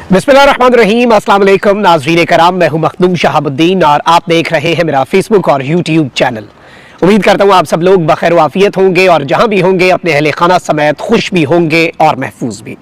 बिस्मिल्लाहिर्रहमानिर्रहीम, अस्सलाम वालेकुम नाज़रीन कराम, मैं हूं मखदूम शहाबुद्दीन और आप देख रहे हैं मेरा फेसबुक और यूट्यूब चैनल। उम्मीद करता हूं आप सब लोग बखैर वाफियत होंगे और जहां भी होंगे अपने अहले खाना समेत खुश भी होंगे और महफूज भी।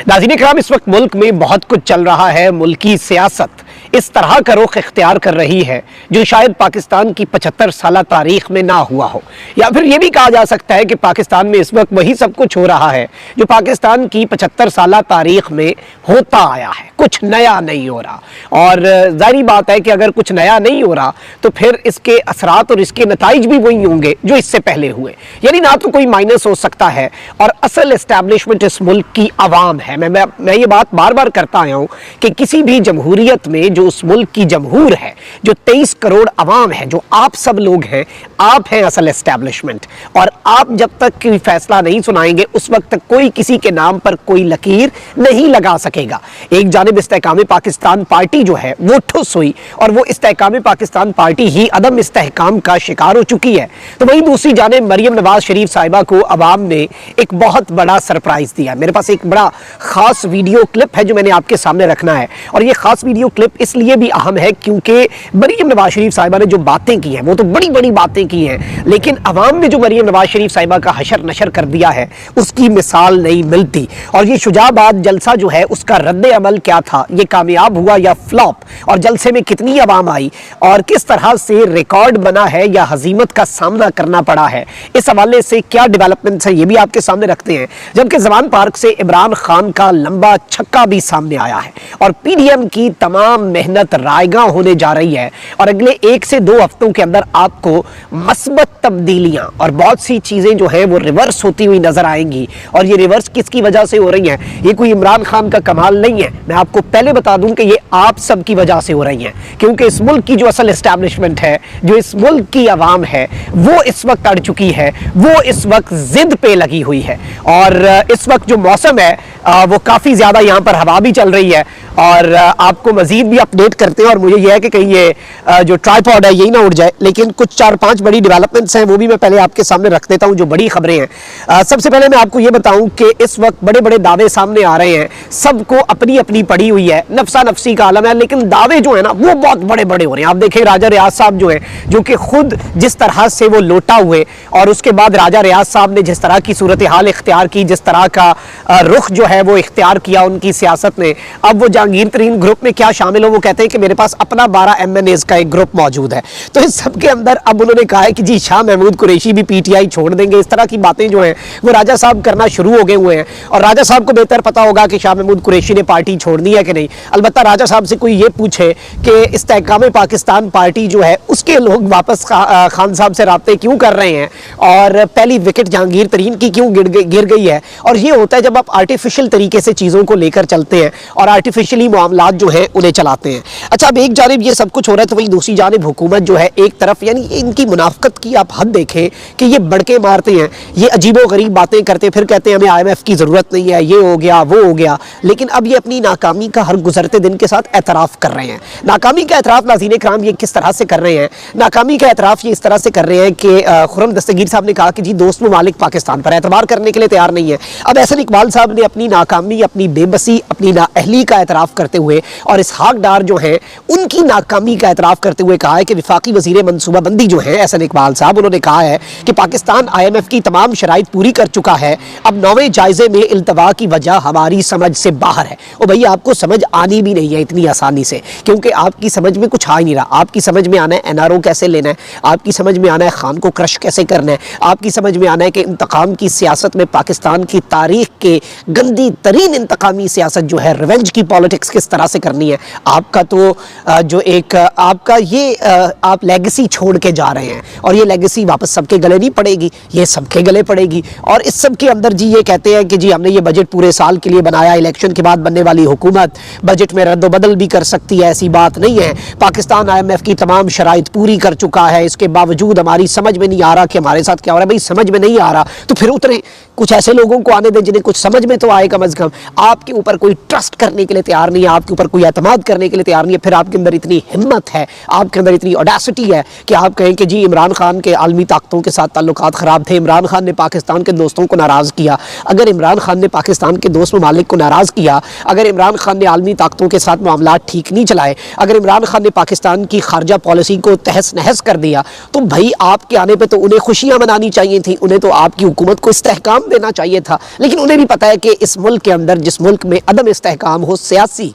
नाज़रीन कराम, इस वक्त मुल्क में बहुत कुछ चल रहा है। मुल्की सियासत इस तरह का रुख इख्तियार कर रही है जो शायद पाकिस्तान की 75 साल तारीख में ना हुआ हो, या फिर ये भी कहा जा सकता है कि पाकिस्तान में इस वक्त वही सब कुछ हो रहा है जो पाकिस्तान की 75 साल तारीख में होता आया है। कुछ नया नहीं हो रहा, और जाहिर बात है कि अगर कुछ नया नहीं हो रहा तो फिर इसके असरात और इसके नताइज भी वही होंगे जो इससे पहले हुए। यानी ना तो कोई माइनस हो सकता है, और असल एस्टैब्लिशमेंट इस मुल्क की आवाम है। मैं ये बात बार बार करता आया हूँ कि किसी भी जमहूरियत में जो उस मुल्क की जमहूर है, जो 23 करोड़ आवाम है, जो आप सब लोग हैं, आप हैं असल एस्टैब्लिशमेंट। और आप जब तक कोई फैसला नहीं सुनाएंगे उस वक्त तक कोई किसी के नाम पर कोई लकीर नहीं लगा सकेगा। एक जानिब इस्तेहकाम पाकिस्तान पार्टी जो है वो ठुस हुई, और वो इस्तेहकाम पाकिस्तान पार्टी ही अदम इस्तेहकाम का शिकार हो चुकी है। तो वहीं दूसरी जानिब मरियम नवाज शरीफ साहिबा को अवाम ने एक बहुत बड़ा सरप्राइज दिया। मेरे पास एक बड़ा खास वीडियो क्लिप है जो मैंने आपके सामने रखना है, और ये खास वीडियो क्लिप इसलिए भी अहम है क्योंकि मरियम नवाज शरीफ साहिबा ने जो बातें की हैं वो तो बड़ी बड़ी बातें की हैं, लेकिन अवाम ने जो मरियम नवाज शरीफ साहिबा का हशर नशर कर दिया है उसकी मिसाल नहीं मिलती। और ये शुजाबाद जलसा जो है उसका रद्द अमल क्या था, ये कामयाब हुआ या फ्लॉप, और जलसे में कितनी आवाम आई और किस तरह से रिकॉर्ड बना है या हजीमत का सामना करना पड़ा है, इस हवाले से क्या डेवलपमेंट्स है ये भी आपके सामने रखते हैं। जबकि जवान पार्क से इमरान खान का लंबा छक्का भी सामने आया है, और पीडीएम की तमाम मेहनत रायगां होने जा रही है, और अगले 1 से 2 हफ्तों के अंदर आपको मस्बत तब्दीलियां और बहुत सी चीजें जो है वो रिवर्स होती हुई नजर आएंगी। और ये रिवर्स किसकी वजह से हो रही हैं? ये कोई इमरान खान का कमाल नहीं है। मैं आपको पहले बता दूं कि ये आप सब की वजह से हो रही हैं, क्योंकि इस मुल्क की जो असल एस्टैब्लिशमेंट है, जो इस मुल्क की आवाम है, वो इस वक्त अड़ चुकी है, वो इस वक्त जिद पे लगी हुई है। और इस वक्त जो मौसम है वो काफी ज्यादा यहाँ पर हवा भी चल रही है, और आपको मजीद भी अपडेट करते हैं। और मुझे यह है कि कहीं ये जो ट्राइपॉड है यही ना उड़ जाए, लेकिन कुछ 4-5 बड़ी डेवलपमेंट्स हैं वो भी मैं पहले आपके सामने रख देता हूं जो बड़ी खबरें हैं। सबसे पहले मैं आपको ये बताऊं कि इस वक्त बड़े बड़े दावे सामने आ रहे हैं, सबको अपनी अपनी पड़ी हुई है, नफसा नफसी का आलम है, लेकिन दावे जो है ना वो बहुत बड़े बड़े हो रहे हैं। आप देखें राजा रियाज साहब जो है, जो कि खुद जिस तरह से वो लोटा हुए, और उसके बाद राजा रियाज साहब ने जिस तरह की सूरत हाल इख्तियार की, जिस तरह का रुख जो है वो इख्तियार किया उनकी सियासत ने, अब वो जहांगीर तरीन ग्रुप में क्या शामिल हो, वो कहते हैं कि मेरे पास अपना 12 MNAs का एक ग्रुप मौजूद है। तो इस सब के अंदर अब उन्होंने कहा है कि जी शाह महमूद कुरैशी भी पीटीआई छोड़ देंगे। इस तरह की बातें जो हैं वो राजा साहब करना शुरू हो गए हुए हैं, और राजा साहब को बेहतर पता होगा कि शाह महमूद कुरैशी ने पार्टी छोड़नी है कि नहीं। अलबत्ता राजा साहब से कोई ये पूछे कि इस्तेहकाम पाकिस्तान पार्टी जो है उसके लोग वापस खान साहब से राब्ते क्यों कर रहे हैं, और पहली विकेट जहांगीर तरीन की क्यों गिर गई है। और ये होता है जब आप आर्टिफिशियल तरीके से चीज़ों को लेकर चलते हैं और आर्टिफिशियली मामलात जो है उन्हें चलाते हैं। अच्छा, अब एक जानिब ये सब कुछ हो रहा है तो वहीं दूसरी जानिब हुकूमत जो है एक तरफ, यानी इनकी मुनाफकत की आप हद देखें कि ये बड़के मारते हैं, ये अजीबो गरीब बातें करते, फिर कहते हैं हमें IMF की ज़रूरत नहीं है, ये हो गया वो हो गया, लेकिन अब ये अपनी नाकामी का हर गुजरते दिन के साथ एतराफ़ कर रहे हैं। नाकामी का एतराफ़ नाज़रीन कराम ये किस तरह से कर रहे हैं? नाकामी का एतराफ़ ये इस तरह से कर रहे हैं कि खुर्रम दस्तगीर साहब ने कहा कि जी दोस्त ममालिक पाकिस्तान पर एतबार करने के लिए तैयार नहीं है। अब एहसन इकबाल साहब ने अपनी नाकामी, अपनी बेबसी, अपनी नाअहली का एतराफ़ करते हुए, और इसहाक डार जो है उनकी नाकामी का एतराफ़ करते हुए कहा है कि वफाकी वज़ीर मनसूबाबंदी जो है एहसन इकबाल साहब, उन्होंने कहा है कि पाकिस्तान IMF की तमाम शराइत पूरी कर चुका है, अब 9वें जायजे में इल्तवा की वजह हमारी समझ से बाहर है। और भैया आपको समझ आनी भी नहीं है इतनी आसानी से, क्योंकि आपकी समझ में कुछ आ ही नहीं रहा। आपकी समझ में आना है NRO कैसे लेना है, आपकी समझ में आना है खान को क्रश कैसे करना है, आपकी समझ में आना है कि इंतकाम की सियासत में पाकिस्तान की तारीख के गंदी तरीन इंतकामी सियासत जो है, रिवेंज की पॉलिटिक्स किस तरह से करनी है। आपका तो जो एक आपका ये आप लेगेसी छोड़ के जा रहे हैं, और ये लेगेसी वापस सबके गले नहीं पड़ेगी, ये सबके गले पड़ेगी। और इस सब के अंदर जी ये कहते हैं कि जी हमने ये बजट पूरे साल के लिए बनाया, इलेक्शन के बाद बनने वाली हुकूमत बजट में रद्द-बदल भी कर सकती है, ऐसी बात नहीं है। पाकिस्तान IMF की तमाम शराइत पूरी कर चुका है, इसके बावजूद हमारी समझ में नहीं आ रहा कि हमारे साथ क्या हो रहा है। भाई समझ में नहीं आ रहा तो फिर उतरे, कुछ ऐसे लोगों को आने दें जिन्हें कुछ समझ में तो आएगा। कम अज़ कम आप के ऊपर कोई ट्रस्ट करने के लिए तैयार नहीं है, आपके ऊपर कोई एतमाद करने के लिए तैयार नहीं है, फिर आपके अंदर इतनी हिम्मत है, आपके अंदर इतनी ऑडेसिटी है कि आप कहें कि जी इमरान खान के आलमी ताकतों के साथ ताल्लुकात ख़राब थे, इमरान खान ने पाकिस्तान के दोस्तों को नाराज़ किया। अगर इमरान खान ने पाकिस्तान के दोस्त ममालिक को नाराज़ किया, अगर इमरान खान ने आलमी ताकतों के साथ मामलात ठीक नहीं चलाए, अगर इमरान खान ने पाकिस्तान की खारजा पॉलिसी को तहस नहस कर दिया, तो भाई आपके आने पे तो उन्हें खुशियां मनानी चाहिए थी, उन्हें तो आपकी हुकूमत को इस्तेहकाम देना चाहिए था। लेकिन उन्हें भी पता है कि इस मुल्क के अंदर, जिस मुल्क में अदम इस्तेहकाम हो सियासी,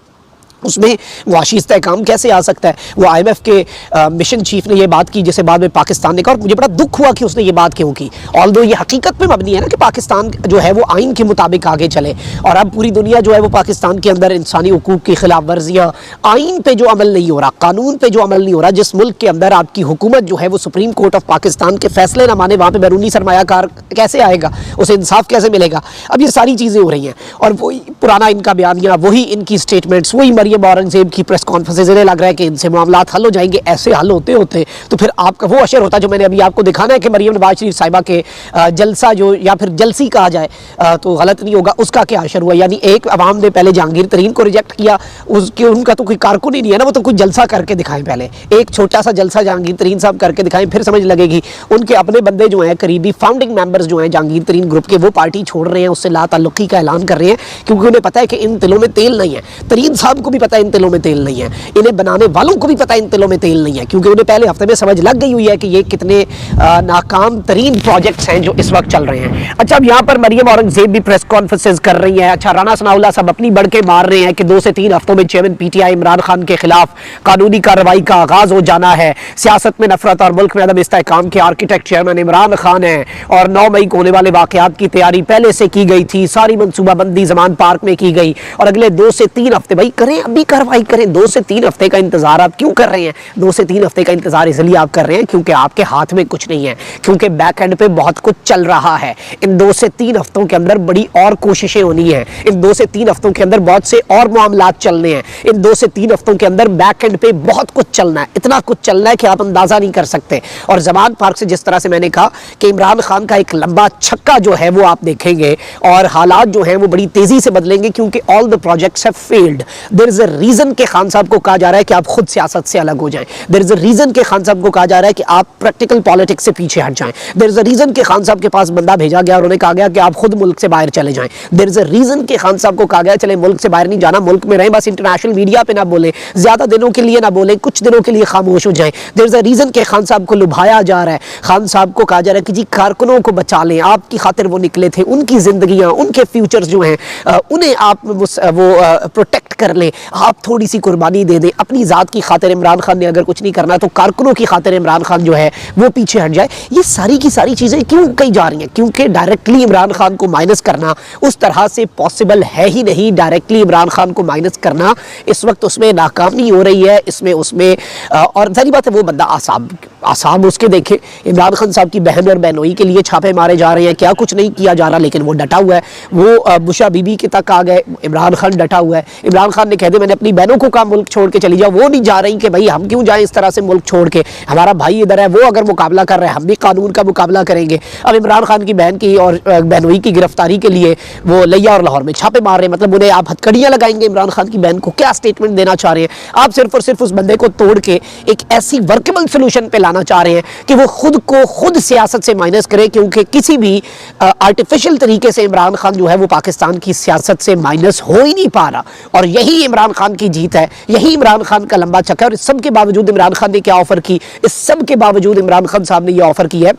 उसमें मुआशी इस्तेहकाम कैसे आ सकता है। वो IMF के मिशन चीफ ने ये बात की जिसे बाद में पाकिस्तान ने कहा, और मुझे बड़ा दुख हुआ कि उसने ये बात क्यों की। ऑल्दो ये हकीकत पे मबनी है ना कि पाकिस्तान जो है वो आइन के मुताबिक आगे चले, और अब पूरी दुनिया जो है वो पाकिस्तान के अंदर इंसानी हुकूक की खिलाफ वर्जियाँ, आइन पे जो अमल नहीं हो रहा, कानून पे जो अमल नहीं हो रहा, जिस मुल्क के अंदर आपकी हुकूमत जो है वो सुप्रीम कोर्ट ऑफ पाकिस्तान के फैसले ना माने, वहाँ पर बैरूनी सरमायाकार कैसे आएगा, उसे इंसाफ कैसे मिलेगा। अब ये सारी चीज़ें हो रही हैं, और वही पुराना इनका बयानिया, वही इनकी स्टेटमेंट्स, वही मरियम औरंगजेब की प्रेस कॉन्फ्रेंस, इन्हें लग रहा है कि इनसे मामलात हल हो जाएंगे। ऐसे हल होते होते तो फिर आपका वो अशर होता जो मैंने अभी आपको दिखाना है कि मरियम नवाज शरीफ साहिबा के जलसा जो, या फिर जलसी कहा जाए तो गलत नहीं होगा, उसका क्या अशर हुआ। यानी एक अवाम ने पहले जहांगीर तरीन को रिजेक्ट किया, उसके उनका तो कोई कारकुन ही नहीं है ना, वो तो कोई जलसा करके दिखाएं, पहले एक छोटा सा जलसा जहांगीर तरीन साहब करके दिखाएं, फिर समझ लगेगी। उनके अपने बंदे जो हैं, करीबी फाउंडिंग मेंबर्स जो हैं जहांगीर तरीन ग्रुप के, वो पार्टी छोड़ रहे हैं, उससे लाताल्लुकी का ऐलान कर रहे हैं, क्योंकि उन्हें पता है कि इन तिलों में तेल नहीं है। तरीन साहब को भी पता है इन तिलों में तेल नहीं है, इन्हें बनाने वालों को भी पता है इन तिलों में तेल नहीं है, क्योंकि उन्हें पहले हफ्ते में समझ लग गई हुई है कि ये कितने नाकाम तरीन प्रोजेक्ट्स हैं जो इस वक्त चल रहे हैं। अच्छा, अब यहाँ पर मरियम औरंगजेब भी प्रेस कॉन्फ्रेंसेज कर रही हैं। अच्छा, राना सनाउल्लाह सब अपनी बढ़ के मार रहे हैं कि 2 से 3 हफ्तों में चेयरमैन PTI इमरान खान के खिलाफ कानूनी कार्रवाई का आगाज हो जाना है। सियासत में नफरत और मुल्क में अदम इस्तेहकाम के आर्किटेक्ट चेयरमैन इमरान खान है, और 9 मई को होने वाले वाकयात की तैयारी पहले से की गई थी, सारी मनसूबाबंदी जमान पार्क में की गई, और अगले 2 से 3 हफ्ते भाई करें, अभी कार्रवाई करें। 2 से 3 हफ्ते का इंतजार आप क्यों कर रहे हैं? 2 से 3 हफ्ते का इंतजार इसलिए आप कर रहे हैं क्योंकि आपके हाथ में कुछ नहीं है, क्योंकि बैक एंड पे बहुत कुछ चल रहा है। इन 2 से 3 हफ्तों के अंदर बड़ी और कोशिशें होनी है, इन 2 से 3 हफ्तों के अंदर बहुत से और मामलात चलने हैं, इन 2 से 3 हफ्तों के अंदर बैक एंड पे बहुत कुछ चलना है, इतना कुछ चलना है कि आप अंदाजा नहीं कर सकते। और जमान पार्क से जिस तरह से मैंने कहा कि इमरान खान का एक लंबा छक्का जो है वो आप देखेंगे, और हालात जो है वो बड़ी तेजी से बदलेंगे, क्योंकि all the projects have failed. There is a reason K Khan साहब को कहा जा रहा है कि आप खुद सियासत से अलग हो जाएं। There is a reason K Khan साहब को कहा जा रहा है कि आप प्रैक्टिकल पॉलिटिक्स से पीछे हट जाएं। There is a reason K Khan साहब के पास बंदा भेजा गया और उन्हें कहा गया कि आप खुद मुल्क से बाहर चले जाएं। There is a reason K Khan साहब को कहा गया चले मुल्क से बाहर नहीं जाना, मुल्क में रहें, बस इंटरनेशनल मीडिया पे ना बोलें, ज्यादा दिनों के लिए ना बोलें, कुछ दिनों के लिए खामोश हो जाएं। There is a reason K Khan साहब को लुभाया जा रहा है, खान साहब को कहा जा रहा है कि जी कारकुनों को बचा लें, आपकी खातिर वो निकले थे, उनकी जिंदगियां, उनके फ्यूचर्स जो हैं उन्हें आप वो प्रोटेक्ट कर लें, आप थोड़ी सी कुर्बानी दे दें अपनी ज़ात की खातिर। इमरान खान ने अगर कुछ नहीं करना तो कारकुनों की खातिर इमरान खान जो है वो पीछे हट जाए। ये सारी की सारी चीज़ें क्यों कही जा रही हैं? क्योंकि डायरेक्टली इमरान खान को माइनस करना उस तरह से पॉसिबल है ही नहीं। डायरेक्टली इमरान खान को माइनस करना इस वक्त उसमें नाकामी हो रही है, इसमें उसमें और सारी बात है वो बंदा आसाम उसके देखे, इमरान खान साहब की बहन और बहनोई के लिए छापे मारे जा रहे हैं, क्या कुछ नहीं किया जा रहा, लेकिन वो डटा हुआ है। वो बुशा बीबी के तक आ गए, इमरान खान डटा हुआ है। इमरान खान ने कह दिया मैंने अपनी बहनों को कहा मुल्क छोड़ के चली जाओ, वो नहीं जा रही कि भाई हम क्यों जाएं इस तरह से मुल्क छोड़ के, हमारा भाई इधर है, वो अगर मुकाबला कर रहा है हम भी कानून का मुकाबला करेंगे। अब इमरान खान की बहन की और बहनोई की गिरफ्तारी के लिए वो लिया और लाहौर में छापे मार रहे हैं, मतलब उन्हें आप हथकड़ियाँ लगाएंगे इमरान खान की बहन को, क्या स्टेटमेंट देना चाह रहे हैं आप? सिर्फ और सिर्फ उस बंदे को तोड़ के एक ऐसी वर्केबल सोल्यूशन पे लाना चाह रहे हैं कि वो खुद को खुद सियासत से माइनस करे, क्योंकि किसी भी आर्टिफिशियल तरीके से इमरान खान जो है वो पाकिस्तान की सियासत से माइनस हो ही नहीं पा रहा। और यही इमरान खान की जीत है, यही इमरान खान का लंबा चक्कर है। और इस सब के बावजूद इमरान खान ने क्या ऑफर की? इस सब के बावजूद इमरान खान साहब ने यह ऑफर की है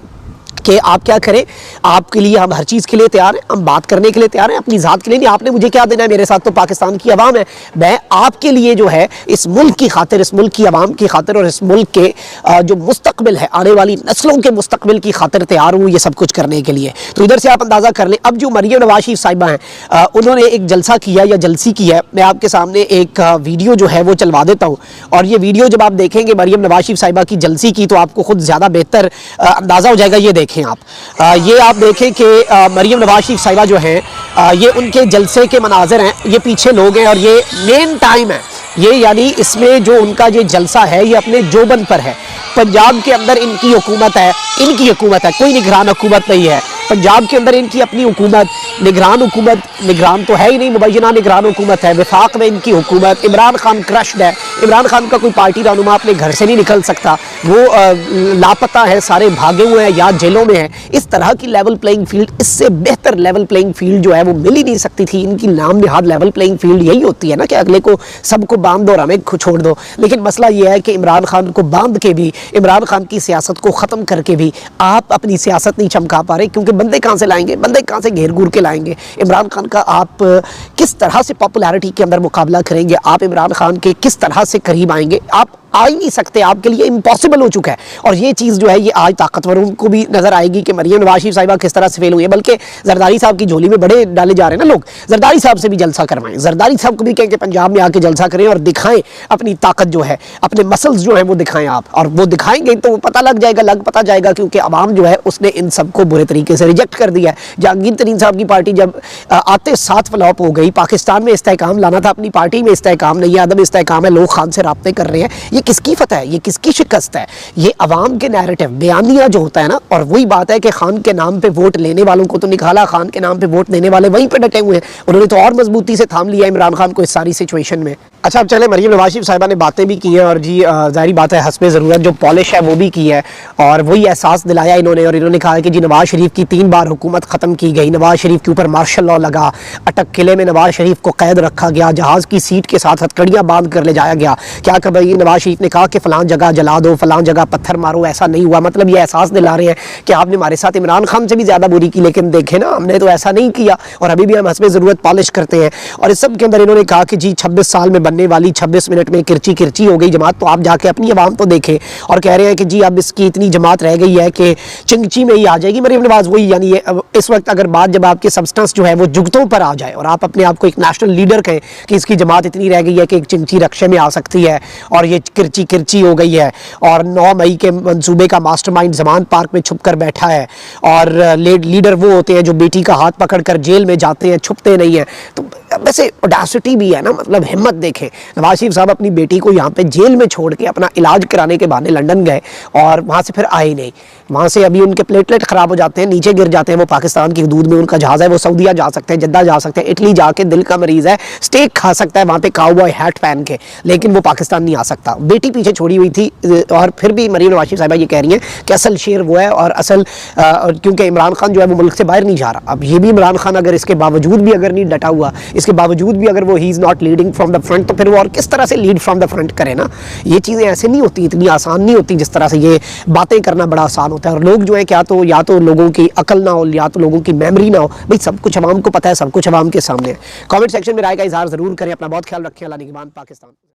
कि आप क्या करें, आपके लिए हम हर चीज़ के लिए तैयार हैं, हम बात करने के लिए तैयार हैं, अपनी ज़ात के लिए नहीं। आपने मुझे क्या देना है, मेरे साथ तो पाकिस्तान की आवाम है, मैं आपके लिए जो है इस मुल्क की खातिर, इस मुल्क की आवाम की खातिर और इस मुल्क के जो मुस्तकबिल है, आने वाली नस्लों के मुस्तकबिल की खातिर तैयार हूँ ये सब कुछ करने के लिए। तो इधर से आप अंदाज़ा कर लें। अब जो मरियम नवाज शरीफ साहिबा हैं उन्होंने एक जलसा किया या जलसी की है, मैं आपके सामने एक वीडियो जो है वो चलवा देता हूँ, और ये वीडियो जब आप देखेंगे मरियम नवाज शरीफ साहिबा की जलसी की तो आपको खुद ज़्यादा बेहतर अंदाज़ा हो जाएगा। ये देखें आप, ये आप देखें कि मरियम नवाज शरीफ साहिबा जो हैं ये उनके जलसे के मनाजिर हैं, ये पीछे लोग हैं और ये मेन टाइम है ये, यानी इसमें जो उनका ये जलसा है ये अपने जोबन पर है। पंजाब के अंदर इनकी हुकूमत है, कोई निगरान हुकूमत नहीं है। पंजाब के अंदर इनकी अपनी हुकूमत, निगरान तो है ही नहीं, मुबैना निगरान हुकूमत है, वफाक में इनकी हुकूमत, इमरान खान क्रश्ड है, इमरान खान का कोई पार्टी रहनुमा अपने घर से नहीं निकल सकता, वो लापता है, सारे भागे हुए हैं या जेलों में हैं। इस तरह की लेवल प्लेइंग फील्ड, इससे बेहतर लेवल प्लेइंग फील्ड जो है वो मिल ही नहीं सकती थी। इनकी नाम निहाद लेवल प्लेइंग फील्ड यही होती है ना कि अगले को सबको बांध दो और हमें छोड़ दो। लेकिन मसला ये है कि इमरान खान को बांध के भी, इमरान खान की सियासत को ख़त्म करके भी आप अपनी सियासत नहीं चमका पा रहे, क्योंकि बंदे कहाँ से लाएंगे, बंदे कहाँ से घेर घूर के लाएंगे। इमरान खान का आप किस तरह से पॉपुलैरिटी के अंदर मुकाबला करेंगे, आप इमरान खान के किस तरह से करीब आएंगे, आप आ ही नहीं सकते, आपके लिए इम्पॉसिबल हो चुका है। और ये चीज़ जो है ये आज ताकतवरों को भी नज़र आएगी कि मरियम नवाज शरीफ साहिबा किस तरह से फेल हुई है। बल्कि जरदारी साहब की झोली में बड़े डाले जा रहे हैं ना लोग, जरदारी साहब से भी जलसा करवाएं, जरदारी साहब को भी कहें कि पंजाब में आके जलसा करें और दिखाएं अपनी ताकत जो है, अपने मसल्स जो है वो दिखाएं आप, और वो दिखाएंगे तो पता लग जाएगा क्योंकि आवाम जो है उसने इन सबको बुरे तरीके से रिजेक्ट कर दिया है। जहांगीर तरीन साहब की पार्टी जब आते साथ फ्लॉप हो गई, पाकिस्तान में इस्तेहकाम लाना था, अपनी पार्टी में इस्तेहकाम नहीं है, अदम इस्तेहकाम है, लोग खान से राब्ते कर रहे हैं, ये किसकी फतह है, ये किसकी शिकस्त है? ये अवाम के नैरेटिव बयानिया जो होता है ना, और वही बात है कि खान के नाम पे वोट लेने वालों को तो निकाला, खान के नाम पे वोट देने वाले वहीं पे डटे हुए हैं, उन्होंने तो और मजबूती से थाम लिया इमरान खान को इस सारी सिचुएशन में। अच्छा, अब चले, मरियम नवाज शरीफ साहिबा ने बातें भी की हैं और जी जाहिर बात है हस्बे ज़रूरत जो पॉलिश है वो भी की है, और वही एहसास दिलाया इन्होंने, और इन्होंने कहा कि जी नवाज शरीफ की 3 बार हुकूमत ख़त्म की गई, नवाज शरीफ के ऊपर मार्शल लॉ लगा, अटक किले में नवाज शरीफ को कैद रखा गया, जहाज़ की सीट के साथ हथकड़ियाँ बांध कर ले जाया गया। क्या कर भाई नवाज शरीफ ने कहा कि फ़लाँ जगह जला दो, फ़लाँ जगह पत्थर मारो, ऐसा नहीं हुआ। मतलब ये एहसास दिला रहे हैं कि आपने हमारे साथ इमरान खान से भी ज़्यादा बुरी की, लेकिन देखें ना हमने तो ऐसा नहीं किया, और अभी भी हम हस्बे ज़रूरत पॉलिश करते हैं। और इस सब के अंदर इन्होंने कहा कि जी 26 साल में बनने वाली 26 मिनट में किरची हो गई जमात, तो आप जाके अपनी आवाम तो देखें। और कह रहे हैं कि जी अब इसकी इतनी जमात रह गई है कि चिंगची में ही आ जाएगी मरियम नवाज। वही यानी इस वक्त अगर बात जब आपके सब्सटेंस जो है वो जुगतों पर आ जाए और आप अपने आप को एक नेशनल लीडर कहें कि इसकी जमात इतनी रह गई है कि एक चिंगची रक्शे में आ सकती है और ये किरची हो गई है, और 9 मई के मंसूबे का मास्टरमाइंड ज़मान पार्क में छुप कर बैठा है, और लीडर वो होते हैं जो बेटी का हाथ पकड़कर जेल में जाते हैं, छुपते नहीं हैं। तो वैसे ऑडेसिटी भी है ना, मतलब हिम्मत देखें। नवाज शरीफ साहब अपनी बेटी को यहाँ पे जेल में छोड़ के अपना इलाज कराने के बहाने लंदन गए और वहाँ से फिर आए नहीं। वहाँ से अभी उनके प्लेटलेट ख़राब हो जाते हैं, नीचे गिर जाते हैं, वो पाकिस्तान की हदूद में उनका जहाज़ है, वो सऊदीया जा सकते हैं, जद्दा जा सकते हैं, इटली जाके दिल का मरीज़ है, स्टेक खा सकता है वहाँ पे काउबॉय हैट पहन के, लेकिन वो पाकिस्तान नहीं आ सकता। बेटी पीछे छोड़ी हुई थी, और फिर भी मरियम नवाज शरीफ साहिबा ये कह रही हैं कि असल शेर वो है, और असल क्योंकि इमरान खान जो है वो मुल्क से बाहर नहीं जा रहा। अब ये भी इमरान खान अगर इसके बावजूद भी अगर नहीं डटा हुआ, इसके बावजूद भी अगर वो he is not leading from the front, तो फिर वो और किस तरह से लीड फ्रॉम द फ्रंट करे ना। ये चीज़ें ऐसे नहीं होती, इतनी आसान नहीं होती जिस तरह से ये बातें करना बड़ा आसान होता है। और लोग जो है क्या तो या तो लोगों की अकल ना हो या तो लोगों की मेमोरी ना हो। भाई सब कुछ अवाम को पता है, सब कुछ अवाम के सामने है। कमेंट सेक्शन में राय का इजहार ज़रूर करें। अपना बहुत ख्याल रखें। अल्लाह निगहबान पाकिस्तान।